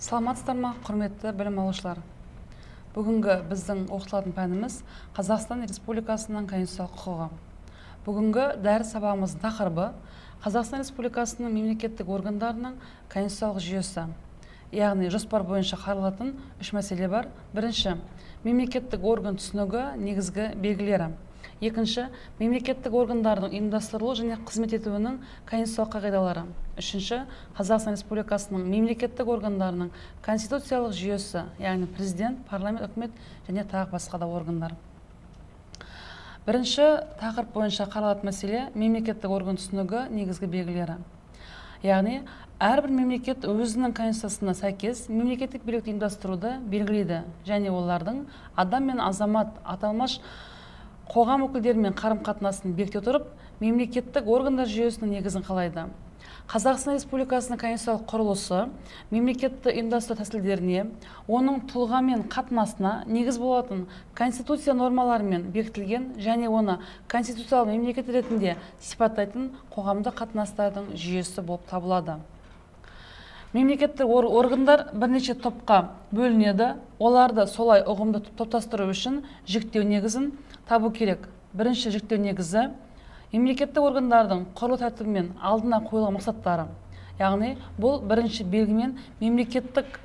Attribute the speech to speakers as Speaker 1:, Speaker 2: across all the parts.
Speaker 1: Саламатсыздар ма, құрметті білім алушылар. Бүгінгі біздің оқытылатын пәніміз Қазақстан Республикасының конституциялық құқығы. Бүгінгі дәріс сабағымыздың тақырыбы Қазақстан Республикасының мемлекеттік органдарының конституциялық жүйесі. Яғни жоспар бойынша қаралатын үш мәселе бар. Бірінші, мемлекеттік орган түсінігі негізгі белгілері. Екінші, мемлекеттік органдардың ұйымдастырылу және қызмет етуінің конституциялық қағидалары. Үшінші, Қазақстан Республикасының мемлекеттік органдарының конституциялық жүйесі, яғни президент, парламент, үкімет және тағы басқа да органдар. Бірінші тақырып бойынша қаралатын мәселе мемлекеттік орган түсінігі негізгі белгілері. Яғни әрбір мемлекет өзінің конституциясына сәйкес мемлекеттік билікті ұйымдастыруды белгілейді және олардың адам мен азамат аталмыш қоғам өкілдерімен қарым-қатынасын бекіте отырып, мемлекеттік органдар жүйесінің негізін қалайды. Қазақстан Республикасының конституциялық құрылысы мемлекетті ұйымдастыру тәсілдеріне, оның тұлға мен қатынасына негіз болатын конституция нормаларымен бекітілген және оны конституциялық мемлекет ретінде сипаттайтын қоғамдық қатынастардың жүйесі болып табылады. Мемлекеттік органдар бірнеше топқа бөлінеді. Оларды солай ұғымды топтастыру үшін жіктеу негізін табу керек. Бірінші жіктеу негізі мемлекеттік органдардың құрылу тәртібімен алдына қойылған мақсаттары. Яғни бұл бірінші белгімен мемлекеттік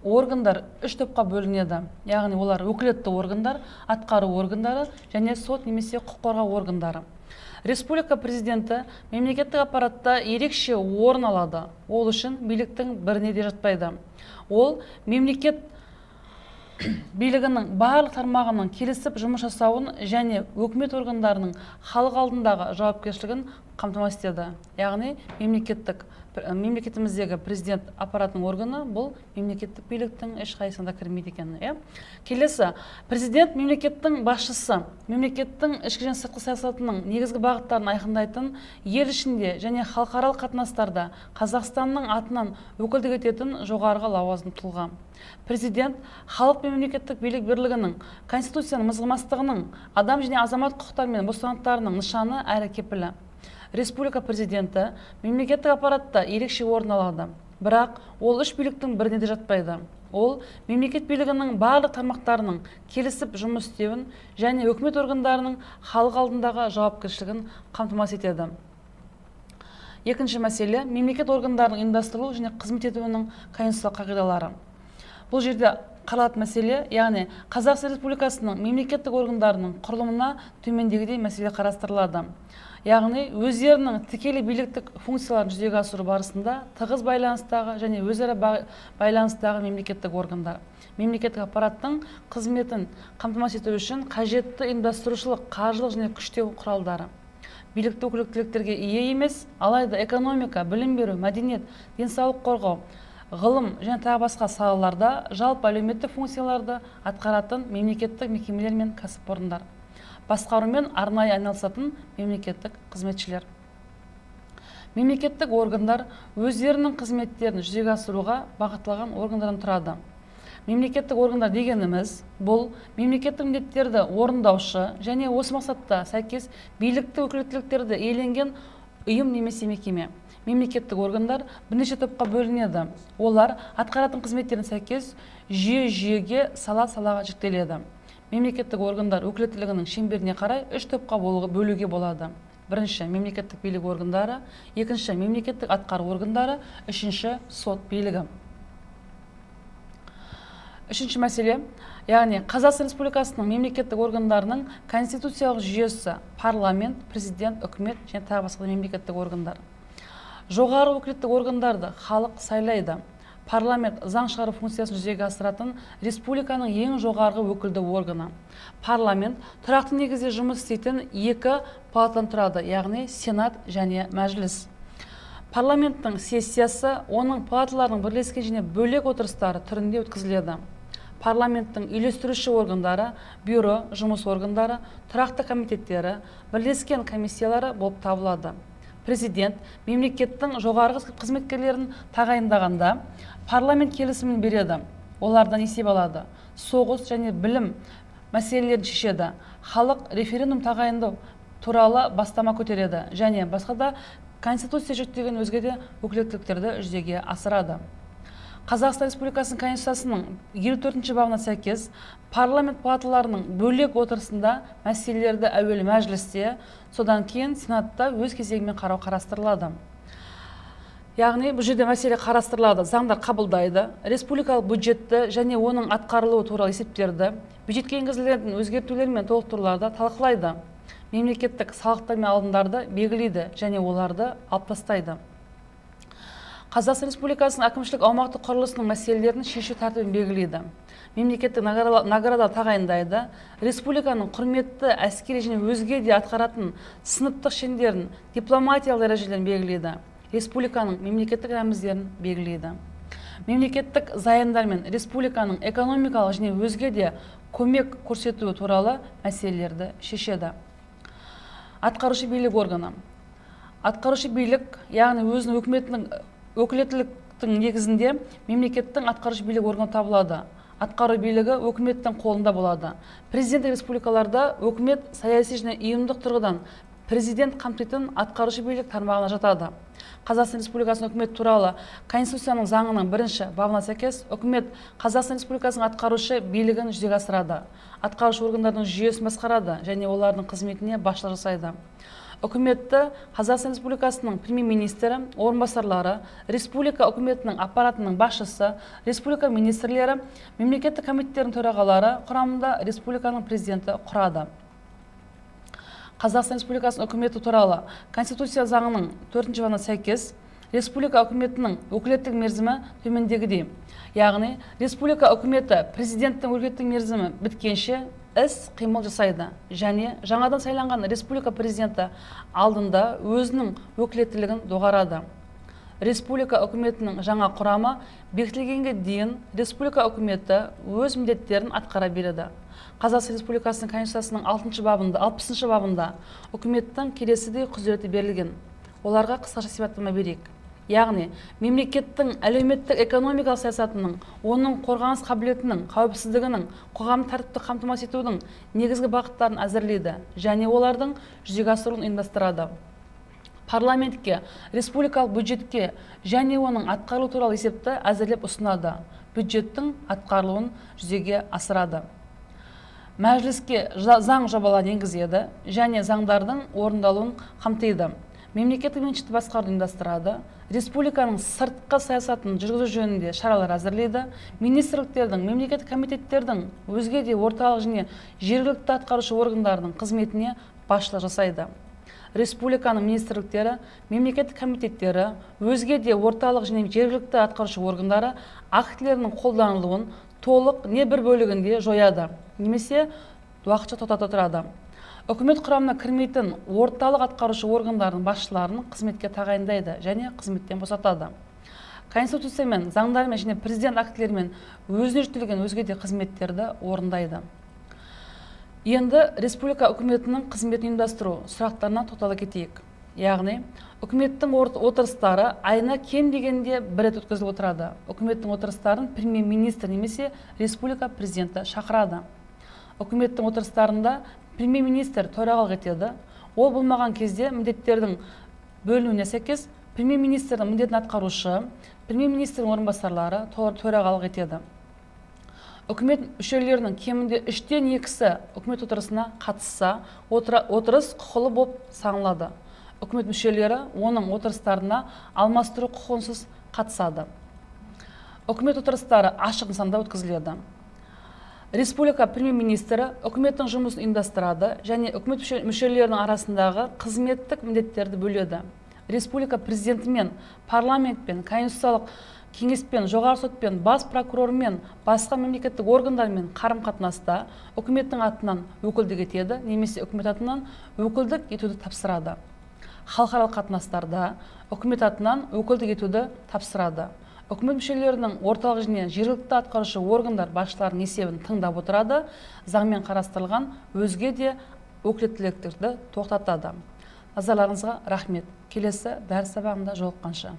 Speaker 1: органдар үш топқа бөлінеді. Яғни олар өкілетті органдар, атқару органдары және сот немесе құқық қорғау органдары. Республика президенті мемлекеттік аппаратта ерекше орын алады. Ол үшін биліктің біріне де жатпайды. Ол мемлекет билігінің барлық тармағының келісіп жұмыс жасауын және өкімет органдарының халық алдындағы жауапкершілігін қамтамасыз етеді. Яғни мемлекетіміздегі президент аппаратының органы бұл мемлекеттік биліктің ешқайсысына кірмейді екен. Келесі, президент мемлекеттің басшысы, мемлекеттің ішкі және сыртқы саясатының негізгі бағыттарын айқындайтын ел ішінде және халықаралық қатынастарда Қазақстанның атынан өкілдік ететін жоғарғы лауазымды тұлға. Президент халық пен мемлекеттік билік бірлігінің, конституцияның мызғымастығының, адам және азамат құқықтары мен бостандықтарының нышаны әрі кепілі. Республика президенті мемлекеттік аппаратта ерекше орын алады, бірақ ол үш биліктің біріне де жатпайды. Ол мемлекет билігінің барлық тармақтарының келісіп жұмыс істеуін және өкімет органдарының халық алдындағы жауапкершілігін қамтамасыз етеді. Екінші мәселе мемлекет органдарының ұйымдастырылу және қызмет етуінің конституциялық қағидалары. Бұл жерде қаралатын мәселе, яғни Қазақстан Республикасының мемлекеттік органдарының құрылымына төмендегідей мәселе қарастырылады. Яғни өздерінің тікелей биліктік функцияларын жүзеге асыру барысында тығыз байланыстағы және өзара байланыстағы мемлекеттік органдар. Мемлекеттік аппараттың қызметін қамтамасыз ету үшін қажетті ұйымдастырушылық, қаржылық және күштеу құралдары. Билікті өкілеттіктерге ие емес, алайда экономика, білім беру, мәдениет, денсаулық қорғау, ғылым және тағы басқа салаларда жалпы әлеуметтік функцияларды атқаратын мемлекеттік мекемелер мен кәсіпорындар. Басқарумен арнайы айналысатын мемлекеттік қызметшілер. Мемлекеттік органдар өздерінің қызметтерін жүзеге асыруға бағытталған органдардан тұрады. Мемлекеттік органдар дегеніміз бұл мемлекеттік міндеттерді орындаушы және осы мақсатта сәйкес билікті өкілеттіктерді иеленген ұйым немесе мекеме. Мемлекеттік органдар бірнеше топқа бөлінеді. Олар атқаратын қызметтеріне сәйкес жүйеге сала-салаға жіктеледі. Мемлекеттік органдар өкілеттілігінің шеңберіне қарай үш топқа бөлуге болады. Бірінші мемлекеттік билік органдары, екінші мемлекеттік атқару органдары, үшінші сот билігі. Үшінші мәселе, яғни Қазақстан Республикасының мемлекеттік органдарының конституциялық жүйесі, парламент, президент, үкімет және тағы басқа мемлекеттік органдар. Жоғары өкілеттік органдарды халық сайлайды. Парламент заң шығару функциясын жүзеге асыратын республиканың ең жоғарғы өкілді органы. Парламент тұрақты негізде жұмыс істейтін екі палатадан тұрады, яғни Сенат және Мәжіліс. Парламенттің сессиясы оның палаталарының бірлескен және бөлек отырыстары түрінде өткізіледі. Парламенттің үйлестіруші органдары, бюро, жұмыс органдары, тұрақты комитеттері, бірлескен комиссиялары болып табылады. Президент мемлекеттің жоғарғы қызметкерлерін тағайындағанда парламент келісімін береді. Олардан есеп алады. Соғыс және білім мәселелерін шешеді. Халық референдум тағайындау туралы бастама көтереді және басқа да конституция жүктеген өзге де өкілеттіктерді жүзеге асырады. Қазақстан Республикасының Конституциясының 54 бабына сәйкес парламент палаталарының бөлек отырысында мәселелерді әуелі мәжілісте, содан кейін сенатта өз кезегімен қарау қарастырылады. Яғни бұл жерде мәселе қарастырылады, заңдар қабылдайды, республикалық бюджетті және оның атқарылуы туралы есептерді, бюджетке енгізілетін өзгертулер мен толықтыруларды талқылайды, мемлекеттік салықтар мен алымдарды белгілейді және оларды алып тастайды. Қазақстан Республикасының әкімшілік аумақтық құрылысының мәселелерін шешу тәртібін белгілейді. Мемлекеттік награда тағайындайды, республиканың құрметті әскери және өзге де атқаратын сыныптық шендерін, дипломатиялық дәрежелерін белгілейді. Республиканың мемлекеттік рәміздерін белгілейді. Мемлекеттік заемдар мен республиканың экономикалық және өзге де көмек көрсетуі туралы мәселелерді шешеді. Атқарушы билік органы. Атқарушы билік, яғни өзінің өкіметінің өкілеттіліктің негізінде мемлекеттің атқарушы билік органы табылады. Атқару билігі өкіметтің қолында болады. Президент республикаларда өкімет саяси және ұйымдық тұрғыдан президент қамтитын атқарушы билік тармағына жатады. Қазақстан Республикасының үкімет туралы Конституцияның заңының 1 бабына сәйкес үкімет Қазақстан Республикасының атқарушы билігін жүзеге асырады. Атқарушы органдардың жүйесін басқарады және олардың қызметіне басшылық жасайды. Үкіметті Қазақстан Республикасының премьер-министрі, орынбасарлары, республика үкіметінің аппаратының басшысы, республика министрлері, мемлекеттік комитеттердің төрағалары құрамында республиканың президенті құрады. Қазақстан Республикасының үкіметі туралы Конституция заңының 4 бабына сәйкес республика үкіметінің өкілеттік мерзімі төмендегідей. Яғни, республика үкіметі президенттің өкілеттік мерзімі біткенше іс-қимыл жасайды және жаңадан сайланған республика президенті алдында өзінің өкілеттілігін доғарады. Республика үкіметінің жаңа құрамы бекітілгенге дейін республика үкіметі өз міндеттерін атқара береді. Қазақстан Республикасының Конституциясының 60 бабында үкіметтің келесідей құзыреті берілген. Оларға қысқаша сипаттама берейік. Яғни, мемлекеттің әлеуметтік экономикалық саясатының, оның қорғаныс қабілетінің, қауіпсіздігінің, қоғам тәртіпті қамтамасыз етудің негізгі бағыттарын әзірлейді және олардың жүзеге асыруын ұйымдастырады. Парламентке, республикалық бюджетке және оның атқарылуы туралы есепті әзірлеп ұсынады. Бюджеттің атқарылуын жүзеге асырады. Мәжіліске заң жобаларын енгізеді және заңдардың орындалуын қамтиды. Мемлекеттік меншікті басқаруды ұйымдастырады. Республиканың сыртқы саясатын жүргізу жөнінде шаралар әзірлейді. Министрліктердің, мемлекеттік комитеттердің, өзге де орталық және жергілікті атқарушы органдардың қызметіне басшылық жасайды. Республиканың министрліктері, мемлекеттік комитеттері, өзге де орталық және жергілікті атқарушы органдары актілерінің қолданылуын толық не бір бөлігінде жояды, немесе уақытша тоқтата тұрады. Үкімет құрамына кірмейтін орталық атқарушы органдардың басшыларын қызметке тағайындайды және қызметтен босатады. Конституция мен заңдармен және президент актілерімен өзіне жүктелген өзге де қызметтерді орындайды. Енді республика үкіметінің қызметін ұйымдастыру сұрақтарына тоқтала кетейік. Яғни, үкіметтің отырыстары айына кем дегенде бір рет өткізіліп отырады. Үкіметтің отырыстарын премьер-министр немесе республика президенті шақырады. Үкіметтің отырыстарында премьер-министр төрағалық етеді. Ол болмаған кезде міндеттердің бөлінуіне сәйкес премьер-министрдің міндетін атқарушы, премьер-министрдің орынбасарлары төрағалық етеді. Үкімет мүшелерінің кемінде 3-тен 2-сі үкімет отырысына қатысса, отырыс құқылы болып саналады. Үкімет мүшелері оның отырыстарына алмастыру құқығынсыз қатысады. Үкімет отырыстары ашық нысанда өткізіледі. Республика премьер-министрі үкіметтің жұмысын ұйымдастырады және үкімет мүшелерінің арасындағы қызметтік міндеттерді бөледі. Республика президентімен, парламентпен, конституциялық кеңеспен, жоғары сотпен, бас прокурормен, басқа мемлекеттік органдармен қарым-қатынаста үкіметтің атынан өкілдік етеді, немесе үкімет атынан өкілдік етуді тапсырады. Халықаралық қатынастарда үкімет атынан өкілдік етуді тапсырады. Үкімет мүшелерінің орталық және жергілікті атқарушы органдар басшыларының есебін тыңдап отырады, заңмен қарастырылған өзге де өкілеттіліктерді тоқтатады. Назарларыңызға рахмет. Келесі дәріс сабағында жолыққанша.